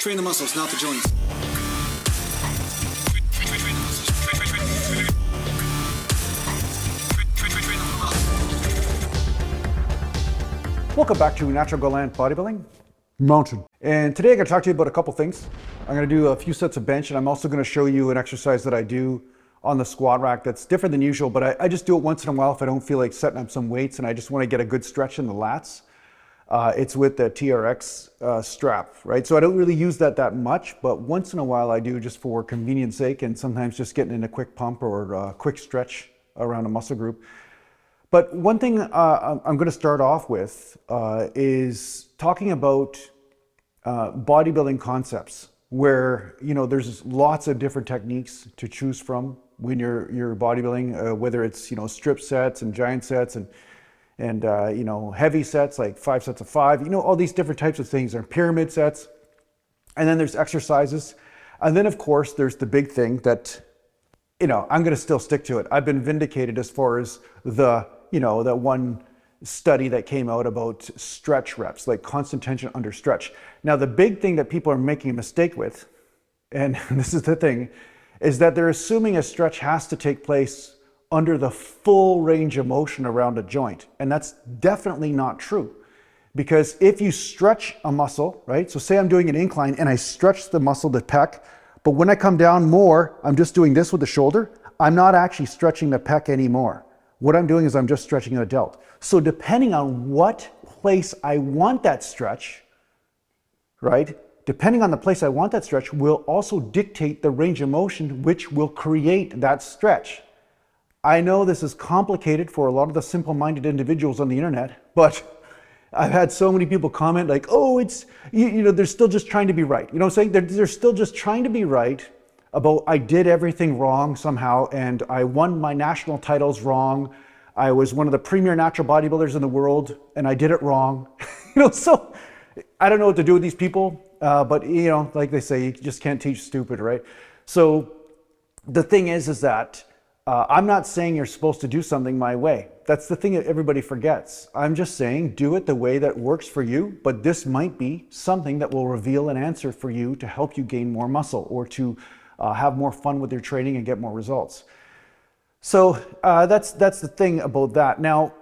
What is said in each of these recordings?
Train the muscles, not the joints. Welcome back to Natural Galant Bodybuilding Mountain. And today I'm going to talk to you about a couple things. I'm going to do a few sets of bench, and I'm also going to show you an exercise that I do on the squat rack that's different than usual, but I just do it once in a while if I don't feel like setting up some weights and I just want to get a good stretch in the lats. It's with the TRX strap, right? So I don't really use that much, but once in a while I do, just for convenience sake, and sometimes just getting in a quick pump or a quick stretch around a muscle group. But one thing I'm going to start off with is talking about bodybuilding concepts, where there's lots of different techniques to choose from when you're bodybuilding, whether it's strip sets and giant sets and heavy sets like 5 sets of 5, all these different types of things. There are pyramid sets, and then there's exercises, and then of course there's the big thing that I'm going to still stick to it. I've been vindicated as far as that one study that came out about stretch reps, like constant tension under stretch. Now the big thing that people are making a mistake with, and this is the thing, is that they're assuming a stretch has to take place under the full range of motion around a joint. And that's definitely not true. Because if you stretch a muscle, right? So say I'm doing an incline and I stretch the muscle, the pec, but when I come down more, I'm just doing this with the shoulder. I'm not actually stretching the pec anymore. What I'm doing is I'm just stretching the delt. So depending on what place I want that stretch, right? Depending on the place I want that stretch will also dictate the range of motion which will create that stretch. I know this is complicated for a lot of the simple-minded individuals on the internet, but I've had so many people comment like, oh, it's, they're still just trying to be right. You know what I'm saying? They're still just trying to be right about I did everything wrong somehow and I won my national titles wrong. I was one of the premier natural bodybuilders in the world and I did it wrong. So I don't know what to do with these people, but like they say, you just can't teach stupid, right? So the thing is that I'm not saying you're supposed to do something my way. That's the thing that everybody forgets. I'm just saying do it the way that works for you, but this might be something that will reveal an answer for you to help you gain more muscle or to have more fun with your training and get more results. So that's the thing about that. Now,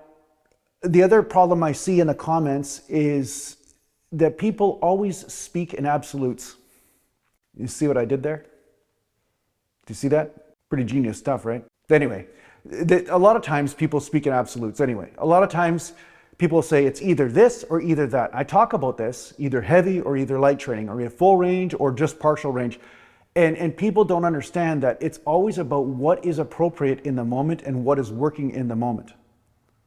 the other problem I see in the comments is that people always speak in absolutes. You see what I did there? Do you see that? Pretty genius stuff, right? Anyway, a lot of times people speak in absolutes anyway. A lot of times people say it's either this or either that. I talk about this, either heavy or either light training, or full range or just partial range. And people don't understand that it's always about what is appropriate in the moment and what is working in the moment,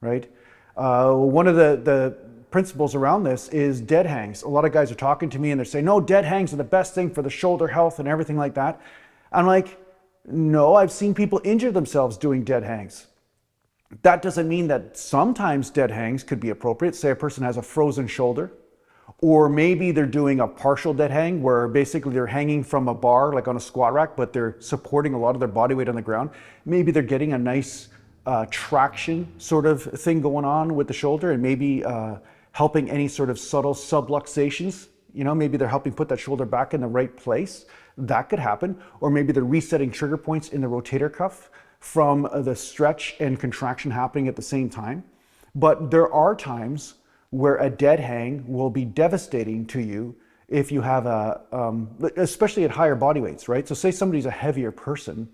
right? One of the principles around this is dead hangs. A lot of guys are talking to me and they're saying, no, dead hangs are the best thing for the shoulder health and everything like that. I'm like, no, I've seen people injure themselves doing dead hangs. That doesn't mean that sometimes dead hangs could be appropriate. Say a person has a frozen shoulder, or maybe they're doing a partial dead hang where basically they're hanging from a bar like on a squat rack, but they're supporting a lot of their body weight on the ground. Maybe they're getting a nice traction sort of thing going on with the shoulder, and maybe helping any sort of subtle subluxations. Maybe they're helping put that shoulder back in the right place. That could happen. Or maybe they're resetting trigger points in the rotator cuff from the stretch and contraction happening at the same time. But there are times where a dead hang will be devastating to you if you have especially at higher body weights, right? So say somebody's a heavier person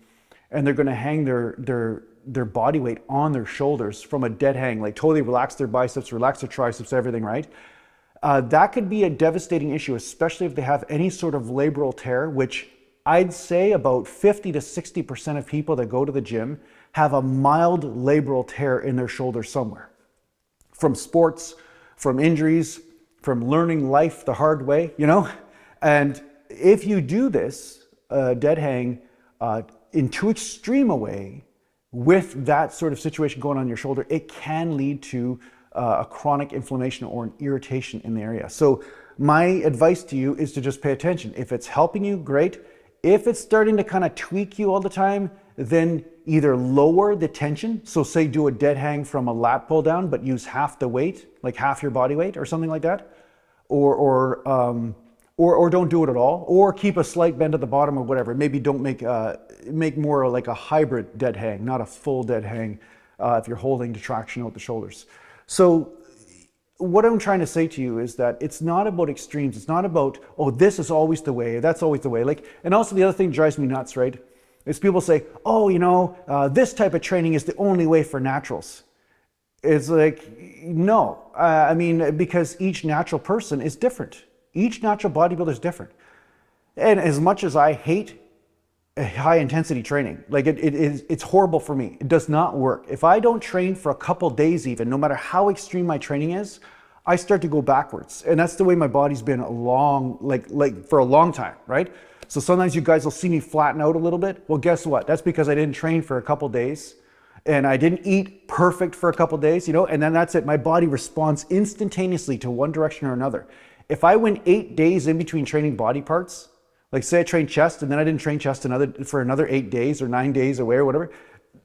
and they're going to hang their body weight on their shoulders from a dead hang, like totally relax their biceps, relax their triceps, everything, right? That could be a devastating issue, especially if they have any sort of labral tear, which I'd say about 50 to 60% of people that go to the gym have a mild labral tear in their shoulder somewhere. From sports, from injuries, from learning life the hard way, And if you do this dead hang in too extreme a way with that sort of situation going on in your shoulder, it can lead to a chronic inflammation or an irritation in the area. So my advice to you is to just pay attention. If it's helping you, great. If it's starting to kind of tweak you all the time, then either lower the tension. So say do a dead hang from a lat pull down, but use half the weight, like half your body weight or something like that. Or or don't do it at all, or keep a slight bend at the bottom or whatever. Maybe don't make more like a hybrid dead hang, not a full dead hang if you're holding the traction out the shoulders. So what I'm trying to say to you is that it's not about extremes. It's not about, oh, this is always the way, that's always the way. Like, and also the other thing that drives me nuts, right, is people say, oh, you know, this type of training is the only way for naturals. It's like, no. I mean, because each natural person is different. Each natural bodybuilder is different. And as much as I hate high intensity training, like it's horrible for me. It does not work. If I don't train for a couple days even, no matter how extreme my training is, I start to go backwards. And that's the way my body's been for a long time, right? So sometimes you guys will see me flatten out a little bit. Well, guess what? That's because I didn't train for a couple days and I didn't eat perfect for a couple days, you know, and then that's it. My body responds instantaneously to one direction or another. If I went 8 days in between training body parts, like say I trained chest and then I didn't train chest for another 8 days or 9 days away or whatever,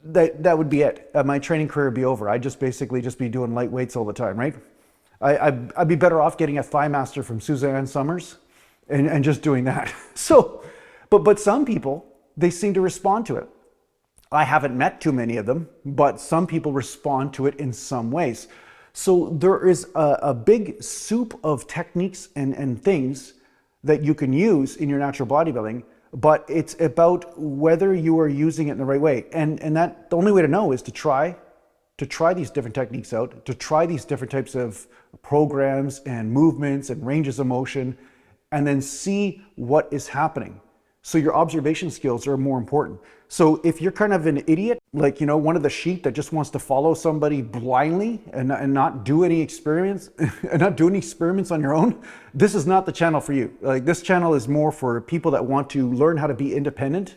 that would be it. My training career would be over. I'd just basically be doing light weights all the time, right? I'd be better off getting a Thigh Master from Suzanne Summers and just doing that. So, but some people, they seem to respond to it. I haven't met too many of them, but some people respond to it in some ways. So there is a big soup of techniques and things that you can use in your natural bodybuilding, but it's about whether you are using it in the right way. And that the only way to know is to try these different techniques out, to try these different types of programs and movements and ranges of motion, and then see what is happening. So your observation skills are more important. So if you're kind of an idiot, like, you know, one of the sheep that just wants to follow somebody blindly and not do any experiments and not do any experiments on your own, this is not the channel for you. Like, this channel is more for people that want to learn how to be independent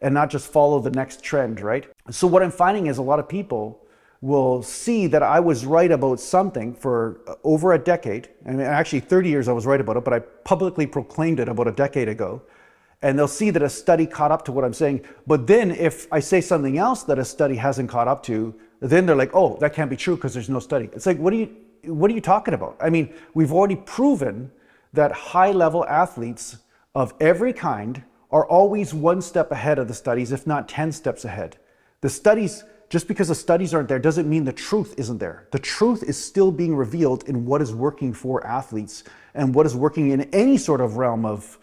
and not just follow the next trend, right? So what I'm finding is a lot of people will see that I was right about something for over a decade. I mean, actually 30 years I was right about it, but I publicly proclaimed it about a decade ago. And they'll see that a study caught up to what I'm saying. But then if I say something else that a study hasn't caught up to, then they're like, oh, that can't be true because there's no study. It's like, what are you talking about? I mean, we've already proven that high-level athletes of every kind are always one step ahead of the studies, if not 10 steps ahead. The studies, just because the studies aren't there doesn't mean the truth isn't there. The truth is still being revealed in what is working for athletes and what is working in any sort of realm of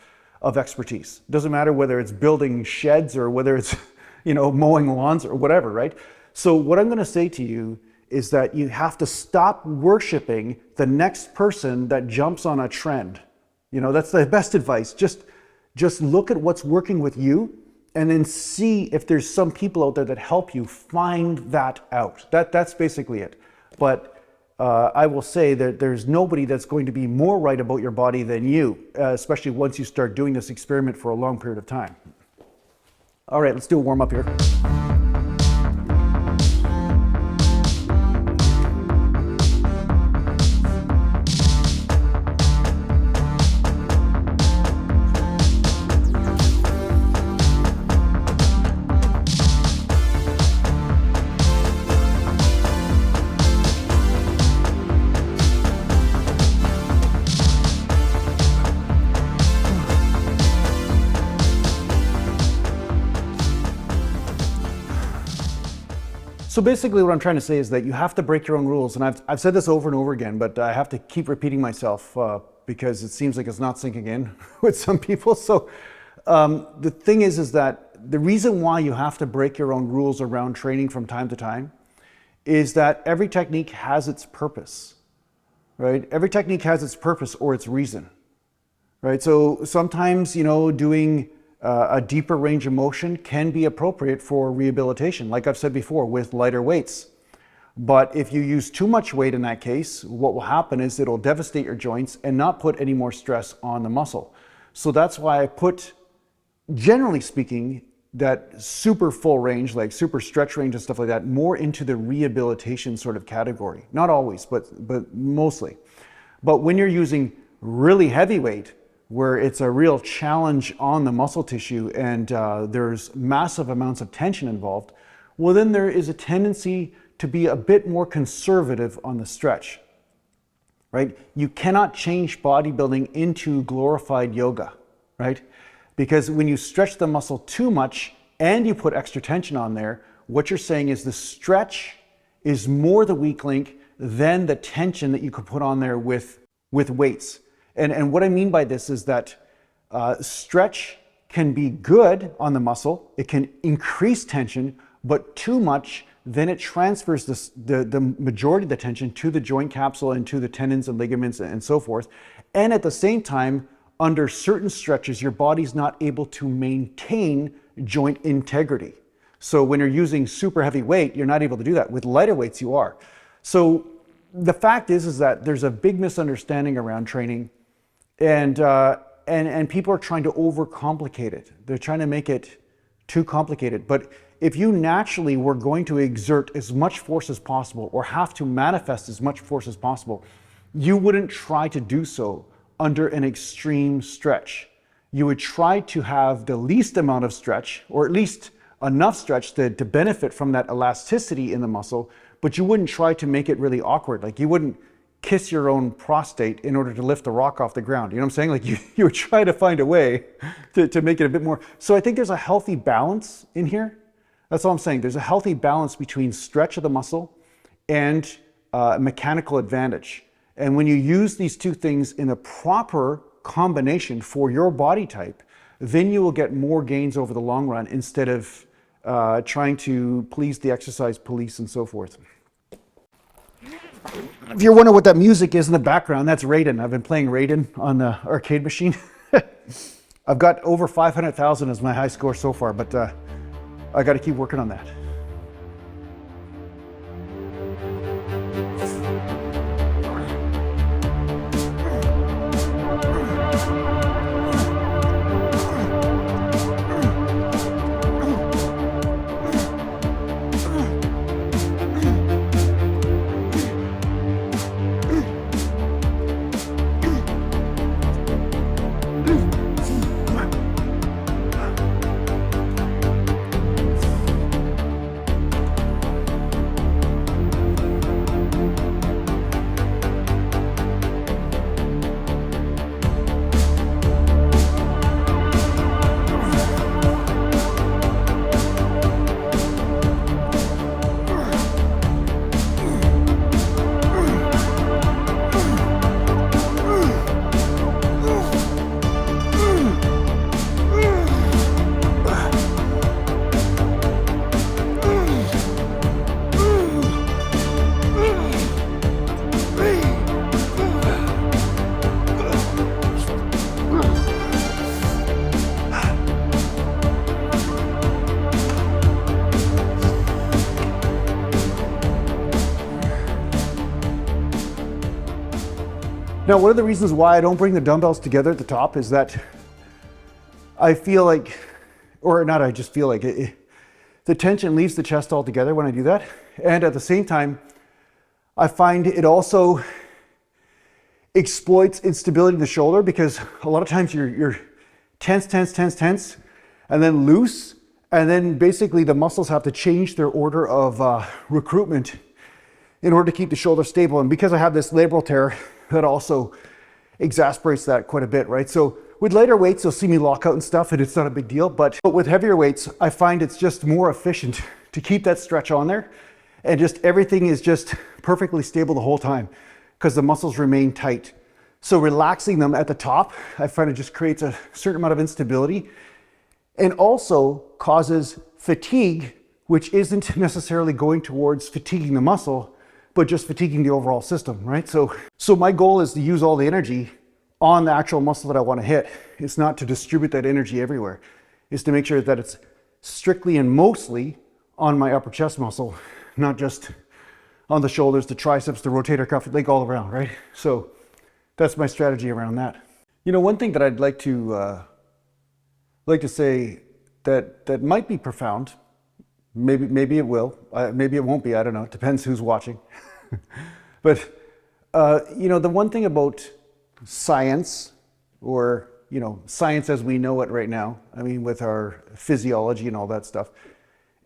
expertise. Doesn't matter whether it's building sheds or whether it's, you know, mowing lawns or whatever, right? So what I'm going to say to you is that you have to stop worshiping the next person that jumps on a trend. You know, that's the best advice. Just look at what's working with you and then see if there's some people out there that help you find that out. That's basically it. But I will say that there's nobody that's going to be more right about your body than you, especially once you start doing this experiment for a long period of time. All right, let's do a warm up here. So basically what I'm trying to say is that you have to break your own rules. And I've said this over and over again, but I have to keep repeating myself because it seems like it's not sinking in with some people. So the thing is that the reason why you have to break your own rules around training from time to time is that every technique has its purpose, right? Every technique has its purpose or its reason, right? So sometimes, you know, doing a deeper range of motion can be appropriate for rehabilitation, like I've said before, with lighter weights. But if you use too much weight in that case, what will happen is it'll devastate your joints and not put any more stress on the muscle. So that's why I put, generally speaking, that super full range, like super stretch range and stuff like that, more into the rehabilitation sort of category. Not always, but mostly. But when you're using really heavy weight, where it's a real challenge on the muscle tissue and there's massive amounts of tension involved, well, then there is a tendency to be a bit more conservative on the stretch. right? You cannot change bodybuilding into glorified yoga, right? Because when you stretch the muscle too much and you put extra tension on there, what you're saying is the stretch is more the weak link than the tension that you could put on there with weights. And what I mean by this is that stretch can be good on the muscle. It can increase tension, but too much, then it transfers the majority of the tension to the joint capsule and to the tendons and ligaments and so forth. And at the same time, under certain stretches, your body's not able to maintain joint integrity. So when you're using super heavy weight, you're not able to do that. With lighter weights, you are. So the fact is that there's a big misunderstanding around training, and people are trying to overcomplicate it. They're trying to make it too complicated. But if you naturally were going to exert as much force as possible or have to manifest as much force as possible, you wouldn't try to do so under an extreme stretch. You would try to have the least amount of stretch, or at least enough stretch to benefit from that elasticity in the muscle, but you wouldn't try to make it really awkward. Like you wouldn't kiss your own prostate in order to lift the rock off the ground. You know what I'm saying? Like you would try to find a way to make it a bit more. So I think there's a healthy balance in here. That's all I'm saying. There's a healthy balance between stretch of the muscle and mechanical advantage. And when you use these two things in a proper combination for your body type, then you will get more gains over the long run instead of trying to please the exercise police and so forth. If you're wondering what that music is in the background, that's Raiden. I've been playing Raiden on the arcade machine. I've got over 500,000 as my high score so far, but I got to keep working on that. Now, one of the reasons why I don't bring the dumbbells together at the top is that I feel like, or not, I just feel like the tension leaves the chest altogether when I do that. And at the same time, I find it also exploits instability in the shoulder, because a lot of times you're tense, and then loose. And then basically the muscles have to change their order of recruitment in order to keep the shoulder stable. And because I have this labral tear, that also exasperates that quite a bit, right? So with lighter weights, you'll see me lock out and stuff, and it's not a big deal. But with heavier weights, I find it's just more efficient to keep that stretch on there, and just everything is just perfectly stable the whole time because the muscles remain tight. So relaxing them at the top, I find it just creates a certain amount of instability and also causes fatigue, which isn't necessarily going towards fatiguing the muscle, but just fatiguing the overall system, right? So my goal is to use all the energy on the actual muscle that I want to hit. It's not to distribute that energy everywhere. It's to make sure that it's strictly and mostly on my upper chest muscle, not just on the shoulders, the triceps, the rotator cuff, like all around, right? So that's my strategy around that. You know, one thing that I'd like to say that might be profound. Maybe it will. Maybe it won't be. I don't know. It depends who's watching. But you know, the one thing about science, or you know, science as we know it right now, I mean, with our physiology and all that stuff,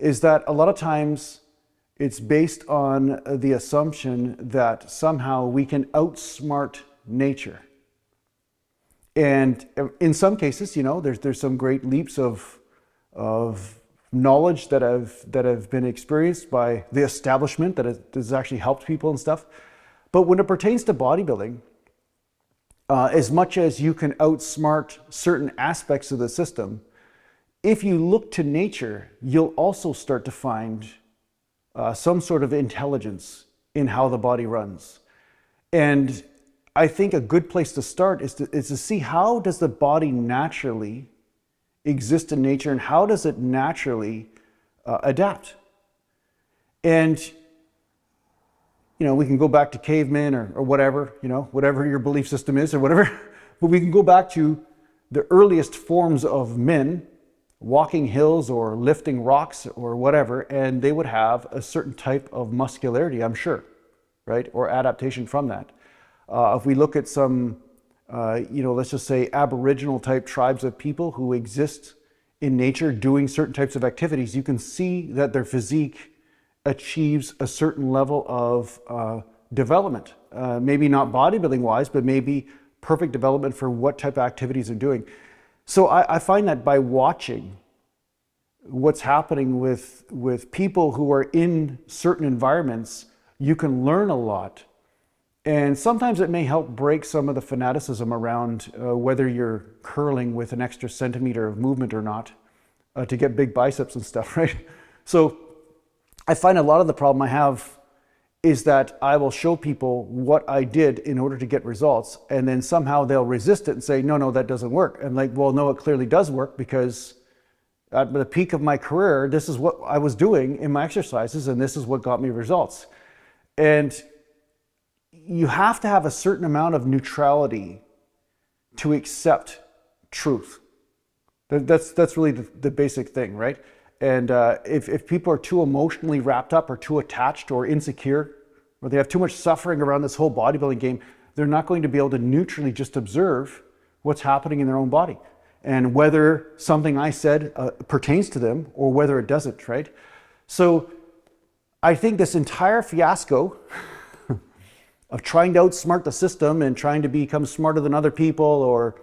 is that a lot of times it's based on the assumption that somehow we can outsmart nature. And in some cases, you know, there's some great leaps of knowledge that have been experienced by the establishment that has actually helped people and stuff. But when it pertains to bodybuilding, as much as you can outsmart certain aspects of the system, if you look to nature, you'll also start to find some sort of intelligence in how the body runs. And I think a good place to start is to see, how does the body naturally exist in nature, and how does it naturally adapt? And, you know, we can go back to cavemen or whatever, you know, whatever your belief system is or whatever, but we can go back to the earliest forms of men walking hills or lifting rocks or whatever, and they would have a certain type of muscularity, I'm sure, right? Or adaptation from that. If we look at some, you know, let's just say Aboriginal type tribes of people who exist in nature doing certain types of activities, you can see that their physique achieves a certain level of development. Maybe not bodybuilding wise, but maybe perfect development for what type of activities they're doing. So I find that by watching what's happening with people who are in certain environments, you can learn a lot. And sometimes it may help break some of the fanaticism around whether you're curling with an extra centimeter of movement or not to get big biceps and stuff, right? So I find a lot of the problem I have is that I will show people what I did in order to get results, and then somehow they'll resist it and say, no, that doesn't work. And like, well, no, it clearly does work, because at the peak of my career, this is what I was doing in my exercises, and this is what got me results. And you have to have a certain amount of neutrality to accept truth. That's really the basic thing, right? And if people are too emotionally wrapped up or too attached or insecure, or they have too much suffering around this whole bodybuilding game, they're not going to be able to neutrally just observe what's happening in their own body. And whether something I said pertains to them or whether it doesn't, right? So I think this entire fiasco of trying to outsmart the system and trying to become smarter than other people or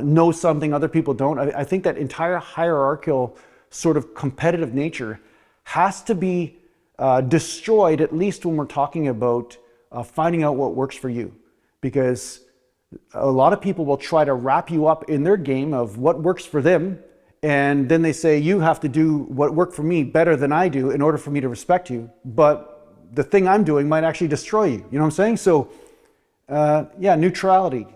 know something other people don't, I think that entire hierarchical sort of competitive nature has to be destroyed, at least when we're talking about finding out what works for you. Because a lot of people will try to wrap you up in their game of what works for them, and then they say, you have to do what worked for me better than I do in order for me to respect you, but the thing I'm doing might actually destroy you. You know what I'm saying? So yeah, neutrality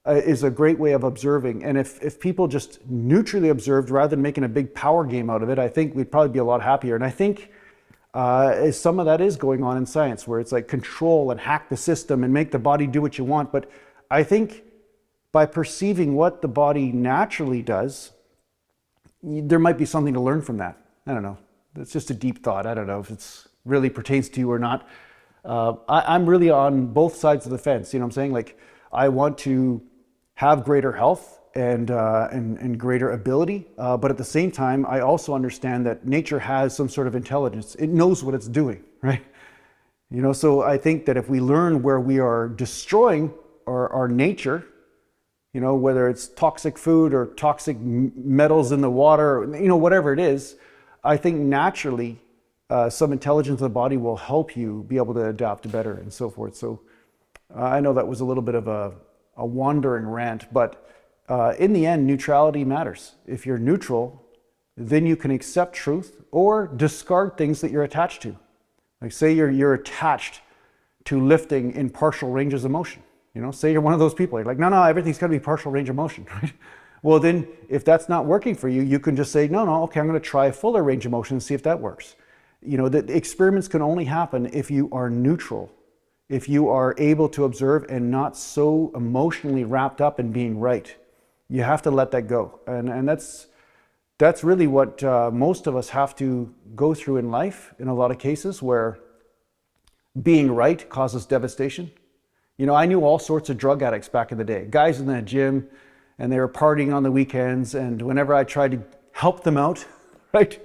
is a great way of observing. And if people just neutrally observed rather than making a big power game out of it, I think we'd probably be a lot happier. And I think some of that is going on in science, where it's like control and hack the system and make the body do what you want. But I think by perceiving what the body naturally does, there might be something to learn from that. I don't know. It's just a deep thought. I don't know if it's really pertains to you or not. I'm really on both sides of the fence. You know what I'm saying? Like, I want to have greater health and greater ability, but at the same time, I also understand that nature has some sort of intelligence. It knows what it's doing, right? You know, so I think that if we learn where we are destroying our nature, you know, whether it's toxic food or toxic metals in the water, you know, whatever it is, I think naturally some intelligence of the body will help you be able to adapt better and so forth. So I know that was a little bit of a wandering rant, but in the end, neutrality matters. If you're neutral, then you can accept truth or discard things that you're attached to. Like, say you're attached to lifting in partial ranges of motion. You know, say you're one of those people. You're like, no, everything's got to be partial range of motion, right? Well, then if that's not working for you, you can just say, no, okay, I'm going to try a fuller range of motion and see if that works. You know, the experiments can only happen if you are neutral, if you are able to observe and not so emotionally wrapped up in being right. You have to let that go. And that's really what most of us have to go through in life in a lot of cases, where being right causes devastation. You know, I knew all sorts of drug addicts back in the day, guys in the gym, and they were partying on the weekends, and whenever I tried to help them out, right,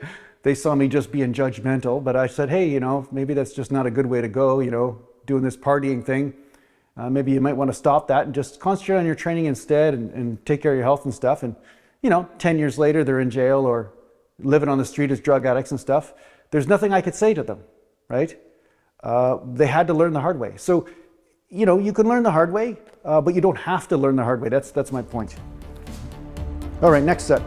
they saw me just being judgmental, but I said, hey, you know, maybe that's just not a good way to go, you know, doing this partying thing. Maybe you might want to stop that and just concentrate on your training instead and take care of your health and stuff. And, you know, 10 years later, they're in jail or living on the street as drug addicts and stuff. There's nothing I could say to them, right? They had to learn the hard way. So, you know, you can learn the hard way, but you don't have to learn the hard way. That's my point. All right, next set.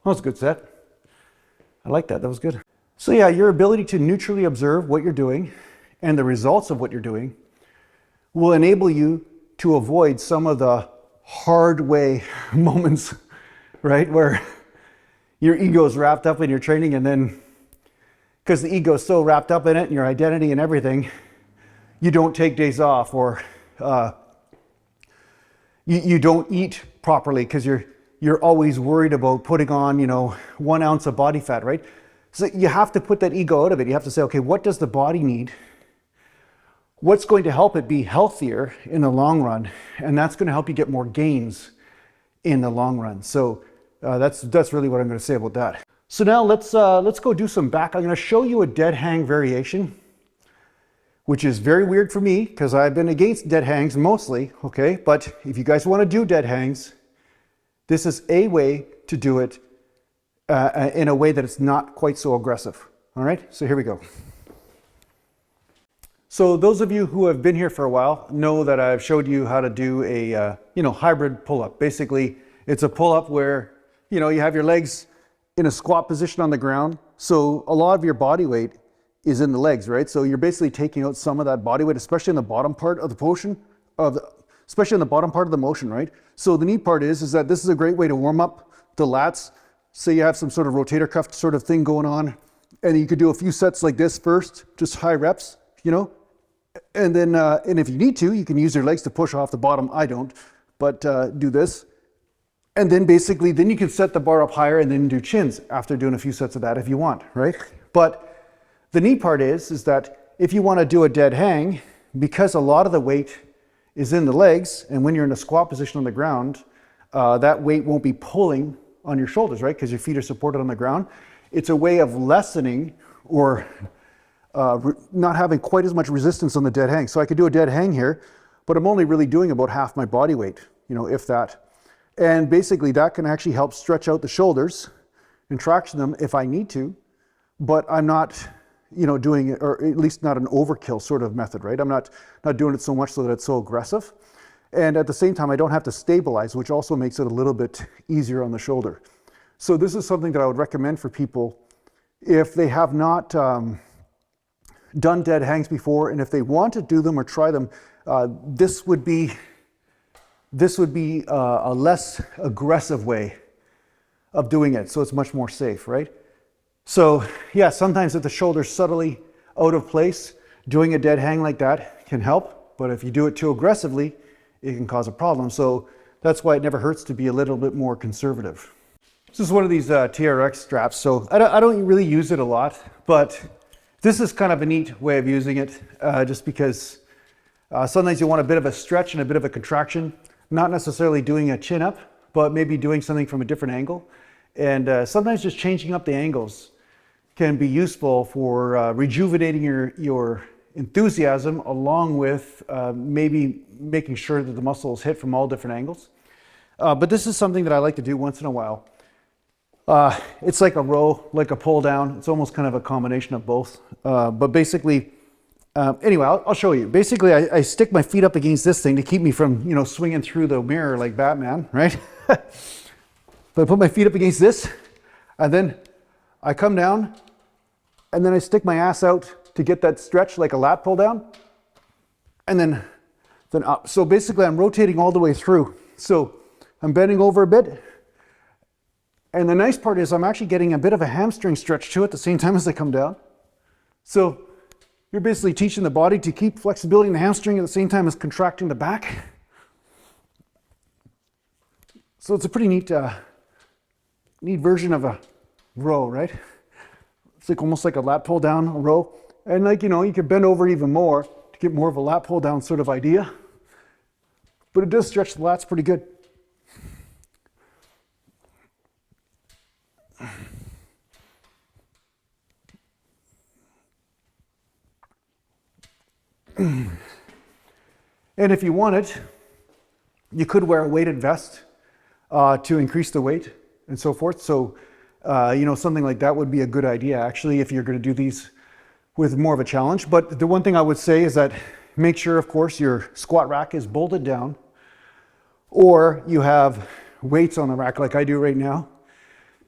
That was a good set. I like that. That was good. So yeah, your ability to neutrally observe what you're doing and the results of what you're doing will enable you to avoid some of the hard way moments, right? Where your ego is wrapped up in your training, and then because the ego is so wrapped up in it and your identity and everything, you don't take days off, or you don't eat properly because you're always worried about putting on, you know, 1 ounce of body fat, right? So you have to put that ego out of it. You have to say, okay, what does the body need? What's going to help it be healthier in the long run? And that's going to help you get more gains in the long run. So that's really what I'm going to say about that. So now let's go do some back. I'm going to show you a dead hang variation, which is very weird for me because I've been against dead hangs mostly, okay? But if you guys want to do dead hangs, this is a way to do it in a way that it's not quite so aggressive. All right, so here we go. So those of you who have been here for a while know that I've showed you how to do a hybrid pull-up. Basically, it's a pull-up where you have your legs in a squat position on the ground. So a lot of your body weight is in the legs, right? So you're basically taking out some of that body weight, especially in the bottom part of the motion, especially in the bottom part of the motion, right? So the neat part is that this is a great way to warm up the lats. Say you have some sort of rotator cuff sort of thing going on, and you could do a few sets like this first, just high reps, and then, and if you need to, you can use your legs to push off the bottom. I don't, but do this. And then basically, then you can set the bar up higher and then do chins after doing a few sets of that if you want, right? But the neat part is that if you want to do a dead hang, because a lot of the weight is in the legs, and when you're in a squat position on the ground, that weight won't be pulling on your shoulders, right? Because your feet are supported on the ground. It's a way of lessening or not having quite as much resistance on the dead hang. So I could do a dead hang here, but I'm only really doing about half my body weight, if that. And basically that can actually help stretch out the shoulders and traction them if I need to, but I'm not, doing it, or at least not an overkill sort of method, right? I'm not doing it so much so that it's so aggressive. And at the same time, I don't have to stabilize, which also makes it a little bit easier on the shoulder. So this is something that I would recommend for people if they have not done dead hangs before, and if they want to do them or try them, this would be a less aggressive way of doing it, so it's much more safe, right? So yeah, sometimes if the shoulder's subtly out of place, doing a dead hang like that can help, but if you do it too aggressively, it can cause a problem. So that's why it never hurts to be a little bit more conservative. This is one of these TRX straps. So I don't really use it a lot, but this is kind of a neat way of using it, just because sometimes you want a bit of a stretch and a bit of a contraction, not necessarily doing a chin up, but maybe doing something from a different angle. And sometimes just changing up the angles can be useful for rejuvenating your enthusiasm, along with maybe making sure that the muscle is hit from all different angles. But this is something that I like to do once in a while. It's like a row, like a pull down. It's almost kind of a combination of both. But basically, anyway, I'll show you. Basically, I stick my feet up against this thing to keep me from, swinging through the mirror like Batman, right? But I put my feet up against this, and then I come down, and then I stick my ass out to get that stretch like a lat pull down. and then up. So basically I'm rotating all the way through. So I'm bending over a bit. And the nice part is I'm actually getting a bit of a hamstring stretch too at the same time as I come down. So you're basically teaching the body to keep flexibility in the hamstring at the same time as contracting the back. So it's a pretty neat version of a row, right? It's like almost like a lat pull down row. And like, you know, you could bend over even more to get more of a lat pull down sort of idea. But it does stretch the lats pretty good. And if you wanted, you could wear a weighted vest to increase the weight and so forth. So, you know, something like that would be a good idea actually if you're going to do these with more of a challenge. But the one thing I would say is that make sure, of course, your squat rack is bolted down, or you have weights on the rack like I do right now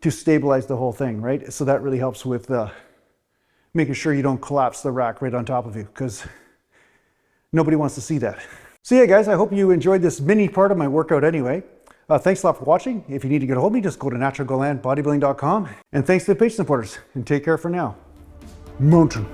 to stabilize the whole thing, right? So that really helps with making sure you don't collapse the rack right on top of you, because nobody wants to see that. So yeah, guys, I hope you enjoyed this mini part of my workout anyway. Thanks a lot for watching. If you need to get a hold of me, just go to naturalgalandbodybuilding.com. And thanks to the Patreon supporters, and take care for now. Mountain.